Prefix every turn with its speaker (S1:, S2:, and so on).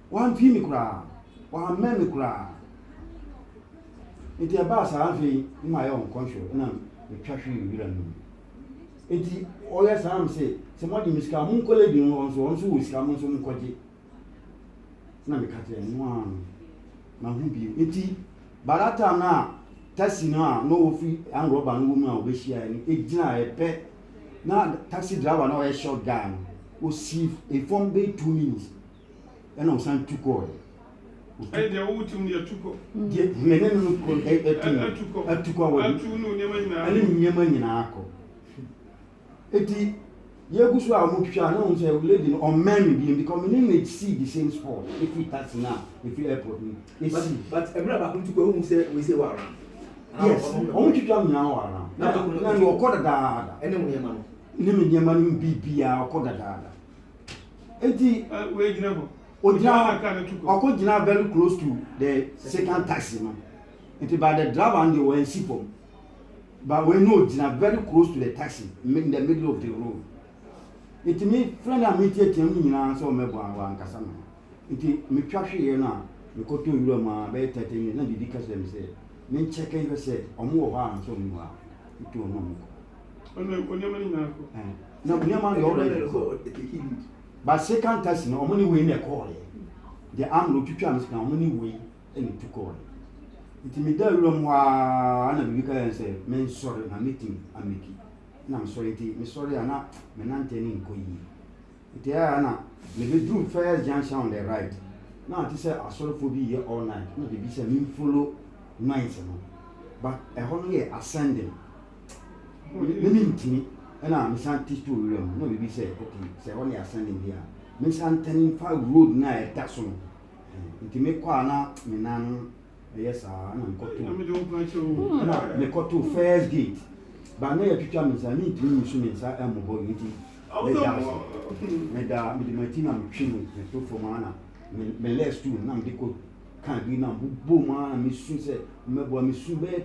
S1: one fee me cry, one man me cry. It's a bass, I feel in my own conscience, and I'm the trashy villain. It's all as I say, somebody Miss Camun College wants to is Camun some coji. Not the one. Now, who be it? But that time now, taxi now, no free and robber woman will be sharing. It's a pet. Now, taxi driver now a short gun. Will see a phone bay 2 minutes. And I'm saying to call.
S2: And the old to me a tuco.
S1: Yet, men a tuco. I didn't hear money in Arco. Eti, Yaguswa Muksha knows a lady or man being becoming in see the same sport. If we touch now, if we airport,
S3: but a brother who to go home say we say wow.
S1: Yes, I want you to come now. Now you are quarter dada.
S3: Anyway, man.
S1: Limit your money BPR or quarter dada. Eti,
S2: wage never.
S1: Okojina very close to the second taxi man. It's by the driver and the way sipom. But we know it's very close to the taxi, in the middle of the road. It me friend I meet here in so me one kasama. It me trash here now. Me go to Roma be 30 minutes na didi kas dem say. Me check you say omo ha so me wa. It no mo.
S2: Onye mani na ko.
S1: Na bunyama you already. But second taxi no omo ni we na call. The arm no twitwa me na omo ni we and to call. It me da room wa na bi ka say me sorry na meeting amiki. Na I'm sorry me sorry ana me nante ni nkoyi. It ya na me be do first junction on the right. Now it say asorophobia here all night. No be say me follow night no. But e ho no here ascending. Me ntimi na me san teach to room. No be say okay say ho no ascending here. Me san turning far road na e da so no. Ntimi kwa na me nan yes na nkoto. Na me koto first gate. But now you picture me say me three instruments I am about it. Me da my team am training to for mana. Me less too na me ko kan bi na bo ma me su say me bo me su be